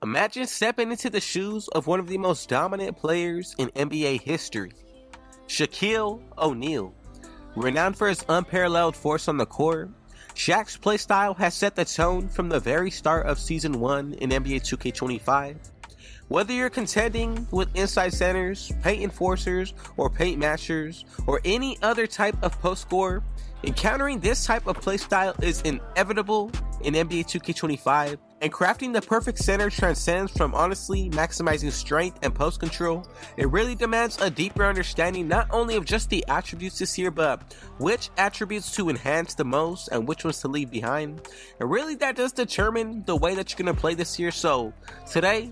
Imagine stepping into the shoes of one of the most dominant players in NBA history, Shaquille O'Neal. Renowned for his unparalleled force on the court, Shaq's playstyle has set the tone from the very start of Season 1 in NBA 2K25. Whether you're contending with inside centers, paint enforcers, or paint mashers, or any other type of post scorer, encountering this type of playstyle is inevitable in NBA 2K25, and crafting the perfect center transcends from honestly maximizing strength and post control. It really demands a deeper understanding not only of just the attributes this year, but which attributes to enhance the most and which ones to leave behind. And really that does determine the way that you're going to play this year. So today,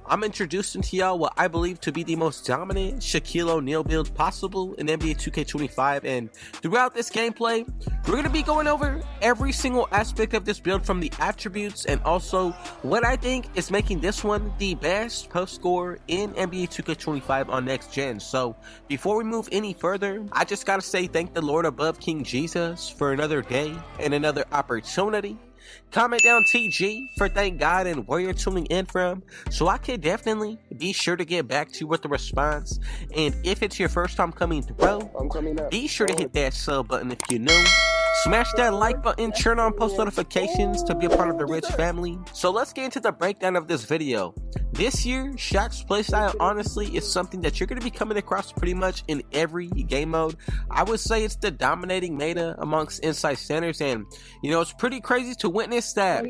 I'm introducing to y'all what I believe to be the most dominant Shaquille O'Neal build possible in NBA 2K25, and throughout this gameplay, we're going to be going over every single aspect of this build, from the attributes and also what I think is making this one the best post scorer in NBA 2K25 on next gen. So before we move any further, I just gotta say thank the Lord above, King Jesus, for another day and another opportunity. Comment down TG for thank God and where you're tuning in from, so I can definitely be sure to get back to you with the response. And if it's your first time coming through, be sure to hit that sub button if you're new. Smash that like button, turn on post notifications to be a part of the rich family. So let's get into the breakdown of this video. This year, Shaq's playstyle honestly is something that you're going to be coming across pretty much in every game mode. I would say it's the dominating meta amongst inside centers, and you know, it's pretty crazy to witness that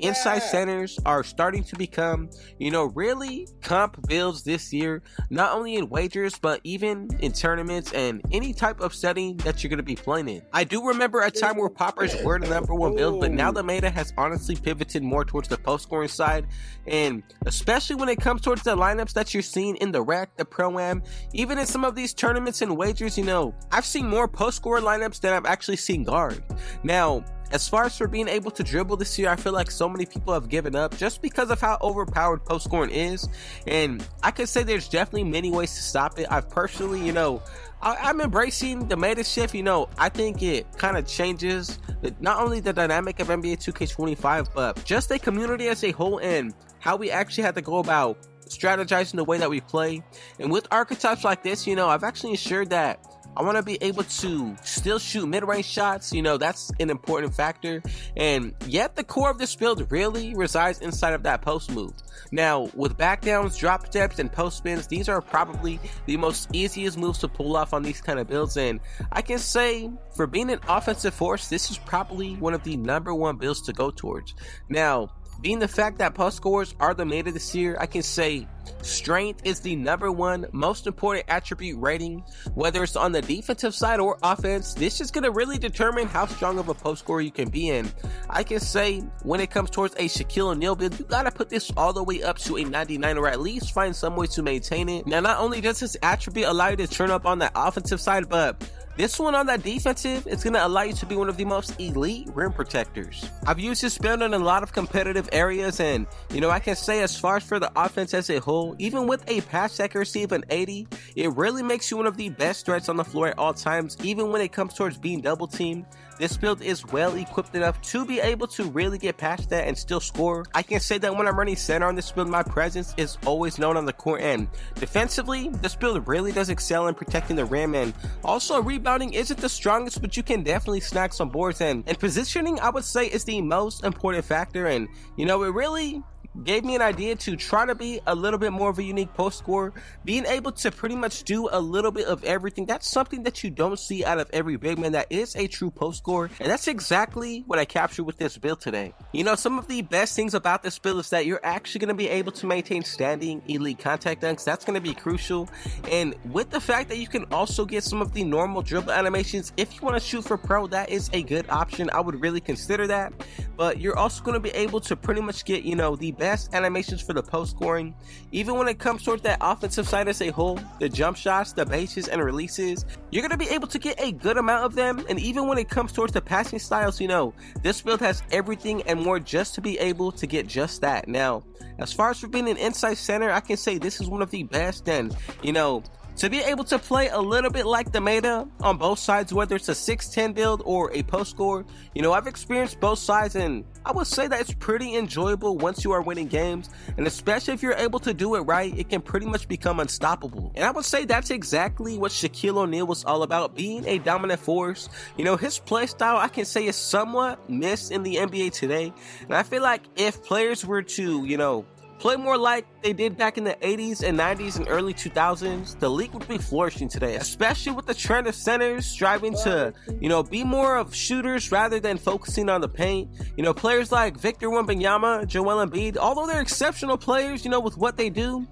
inside centers are starting to become, you know, really comp builds this year, not only in wagers but even in tournaments and any type of setting that you're going to be playing in. I do remember a time where poppers were the #1 build, but now the meta has honestly pivoted more towards the post scoring side, and especially when it comes towards the lineups that you're seeing in the rec, the pro-am, even in some of these tournaments and wagers, you know, I've seen more post scorer lineups than I've actually seen guard. Now, as far as for being able to dribble this year, I feel like so many people have given up just because of how overpowered post scoring is, and I could say there's definitely many ways to stop it. I've personally, you know, I'm embracing the meta shift. You know, I think it kind of changes not only the dynamic of NBA 2K25, but just a community as a whole and how we actually have to go about strategizing the way that we play. And with archetypes like this, you know, I've actually ensured that I want to be able to still shoot mid-range shots. You know, that's an important factor. And yet the core of this build really resides inside of that post move. Now, with back downs, drop steps, and post spins, these are probably the most easiest moves to pull off on these kind of builds. And I can say, for being an offensive force, this is probably one of the #1 builds to go towards. Now, being the fact that post scorers are the meta this year, I can say strength is the #1 most important attribute rating. Whether it's on the defensive side or offense, this is going to really determine how strong of a post scorer you can be in. I can say when it comes towards a Shaquille O'Neal build, you got to put this all the way up to a 99, or at least find some way to maintain it. Now, not only does this attribute allow you to turn up on that offensive side, but this one on that defensive, it's going to allow you to be one of the most elite rim protectors. I've used this build in a lot of competitive areas, and you know, I can say as far as for the offense as a whole, even with a pass accuracy of an 80, it really makes you one of the best threats on the floor at all times. Even when it comes towards being double teamed, this build is well equipped enough to be able to really get past that and still score. I can say that when I'm running center on this build, my presence is always known on the court, and defensively, this build really does excel in protecting the rim, and also rebounding isn't the strongest, but you can definitely snag some boards, and positioning, I would say, is the most important factor. And you know, it really gave me an idea to try to be a little bit more of a unique post scorer, being able to pretty much do a little bit of everything. That's something that you don't see out of every big man that is a true post scorer, and that's exactly what I captured with this build today. You know, some of the best things about this build is that you're actually going to be able to maintain standing elite contact dunks. That's going to be crucial, and with the fact that you can also get some of the normal dribble animations, if you want to shoot for pro, that is a good option. I would really consider that. But you're also going to be able to pretty much get, you know, the best animations for the post scoring. Even when it comes towards that offensive side as a whole, the jump shots, the bases, and releases, you're going to be able to get a good amount of them. And even when it comes towards the passing styles, you know, this build has everything and more just to be able to get just that. Now, as far as for being an inside center, I can say this is one of the best. And, you know, To be able to play a little bit like the meta on both sides, whether it's a 6'10 build or a post score, you know, I've experienced both sides, and I would say that it's pretty enjoyable once you are winning games, and especially if you're able to do it right, it can pretty much become unstoppable. And I would say that's exactly what Shaquille O'Neal was all about, being a dominant force. You know, his playstyle, I can say, is somewhat missed in the NBA today, and I feel like if players were to, you know, play more like they did back in the 80s and 90s and early 2000s, the league would be flourishing today, especially with the trend of centers striving to, you know, be more of shooters rather than focusing on the paint. You know, players like Victor Wembanyama, Joel Embiid, although they're exceptional players, you know, with what they do,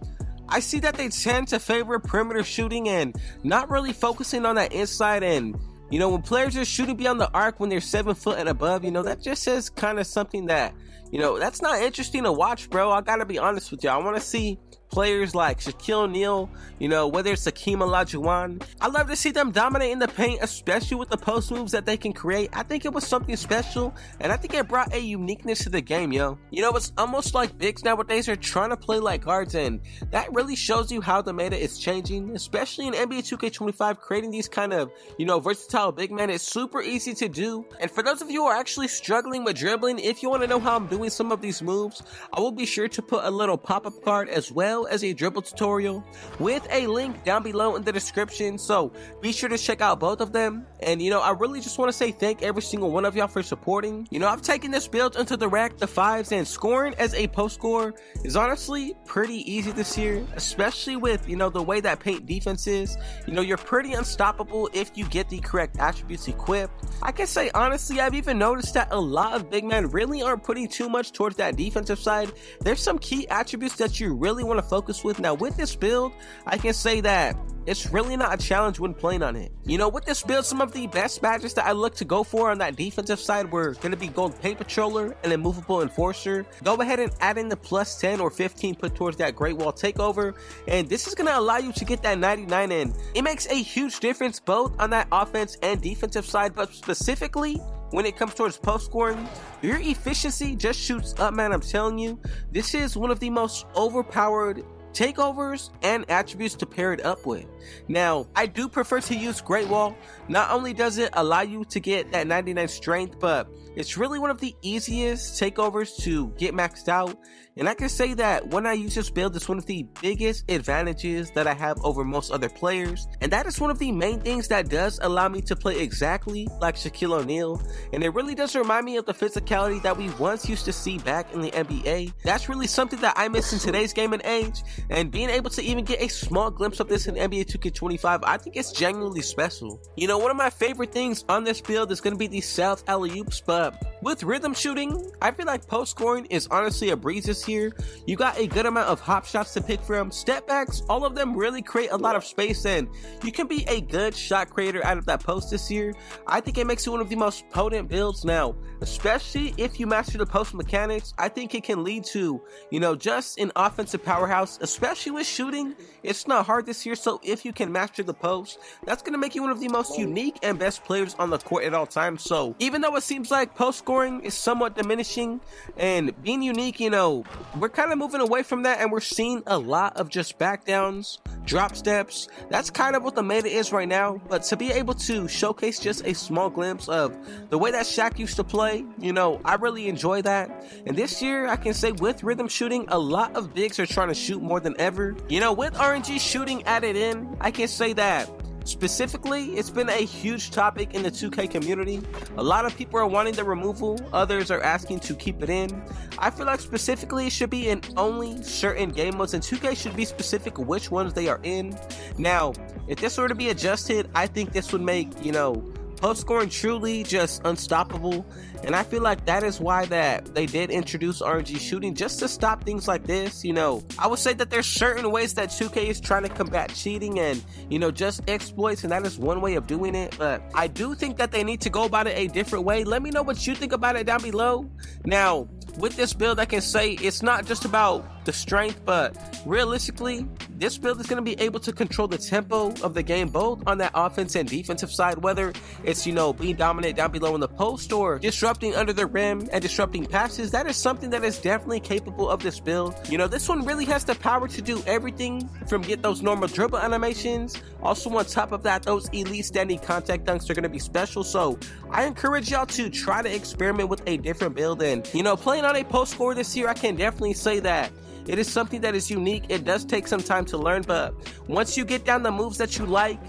I see that they tend to favor perimeter shooting and not really focusing on that inside. And you know, when players are shooting beyond the arc when they're 7 foot and above, you know, that just is kind of something that, you know, that's not interesting to watch, bro. I gotta be honest with you. I want to see players like Shaquille O'Neal, you know, whether it's Hakeem Olajuwon. I love to see them dominate in the paint, especially with the post moves that they can create. I think it was something special, and I think it brought a uniqueness to the game, yo. You know, it's almost like bigs nowadays are trying to play like guards, and that really shows you how the meta is changing, especially in NBA 2K25. Creating these kind of, you know, versatile big men is super easy to do. And for those of you who are actually struggling with dribbling, if you want to know how I'm doing some of these moves, I will be sure to put a little pop-up card as well as a dribble tutorial with a link down below in the description, so be sure to check out both of them. And you know, I really just want to say thank every single one of y'all for supporting. You know, I've taken this build into the rack, the 5s, and scoring as a post scorer is honestly pretty easy this year, especially with, you know, the way that paint defense is. You know, you're pretty unstoppable if you get the correct attributes equipped. I can say honestly, I've even noticed that a lot of big men really aren't putting too much towards that defensive side. There's some key attributes that you really want to focus with. Now with this build, I can say that it's really not a challenge when playing on it. You know, with this build, some of the best badges that I look to go for on that defensive side were going to be Gold Paint Patroller and Immovable Enforcer. Go ahead and add in the plus 10 or 15 put towards that Great Wall Takeover, and this is going to allow you to get that 99 in. It makes a huge difference both on that offense and defensive side, but specifically when it comes towards post scoring, your efficiency just shoots up, man. I'm telling you, this is one of the most overpowered takeovers and attributes to pair it up with. Now, I do prefer to use Great Wall. Not only does it allow you to get that 99 strength, but it's really one of the easiest takeovers to get maxed out. And I can say that when I use this build, it's one of the biggest advantages that I have over most other players. And that is one of the main things that does allow me to play exactly like Shaquille O'Neal. And it really does remind me of the physicality that we once used to see back in the NBA. That's really something that I miss in today's game and age. And being able to even get a small glimpse of this in NBA 2K25, I think it's genuinely special. You know, one of my favorite things on this build is going to be the South alley-oops, but with rhythm shooting, I feel like post scoring is honestly a breeze this year. You got a good amount of hop shots to pick from, step backs, all of them really create a lot of space, and you can be a good shot creator out of that post this year. I think it makes it one of the most potent builds now, especially if you master the post mechanics. I think it can lead to, you know, just an offensive powerhouse, especially with shooting. It's not hard this year, so if you can master the post, that's going to make you one of the most unique and best players on the court at all times. So even though it seems like post scoring is somewhat diminishing and being unique, you know, we're kind of moving away from that, and we're seeing a lot of just back downs, drop steps. That's kind of what the meta is right now. But to be able to showcase just a small glimpse of the way that Shaq used to play, you know, I really enjoy that. And this year, I can say with rhythm shooting, a lot of bigs are trying to shoot more than ever. You know, with RNG shooting added in, I can say that specifically, it's been a huge topic in the 2K community. A lot of people are wanting the removal, others are asking to keep it in. I feel like specifically it should be in only certain game modes, and 2K should be specific which ones they are in. Now, if this were to be adjusted, I think this would make, you know, post scoring truly just unstoppable. And I feel like that is why that they did introduce RNG shooting, just to stop things like this. You know, I would say that there's certain ways that 2K is trying to combat cheating and, you know, just exploits, and that is one way of doing it. But I do think that they need to go about it a different way. Let me know what you think about it down below. Now, with this build, I can say it's not just about the strength, but realistically, this build is going to be able to control the tempo of the game both on that offense and defensive side, whether it's, being dominant down below in the post or disrupting under the rim and disrupting passes. That is something that is definitely capable of this build. This one really has the power to do everything from get those normal dribble animations. Also on top of that, those elite standing contact dunks are going to be special. So I encourage y'all to try to experiment with a different build. And playing on a post scorer this year, I can definitely say that it is something that is unique. It does take some time to learn, but once you get down the moves that you like,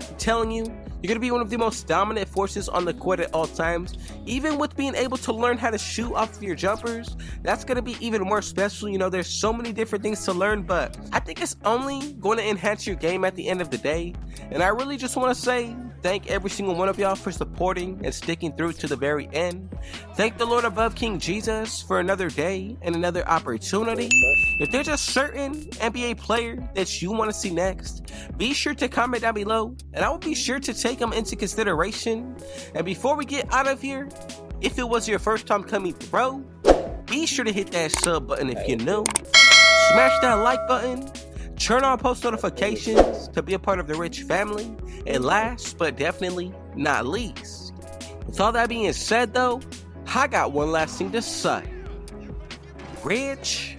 I'm telling you, you're going to be one of the most dominant forces on the court at all times. Even with being able to learn how to shoot off of your jumpers, that's going to be even more special. There's so many different things to learn, but I think it's only going to enhance your game at the end of the day. And I really just want to say thank every single one of y'all for supporting and sticking through to the very end. Thank the Lord above, King Jesus, for another day and another opportunity. If there's a certain NBA player that you want to see next, be sure to comment down below, and I will be sure to take them into consideration. And before we get out of here, if it was your first time coming through, be sure to hit that sub button if you're new. Smash that like button. Turn on post notifications to be a part of the Rich family. And last but definitely not least, with all that being said though, I got one last thing to say. Rich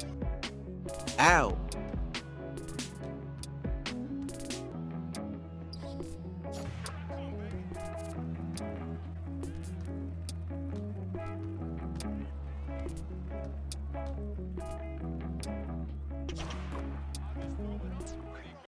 out.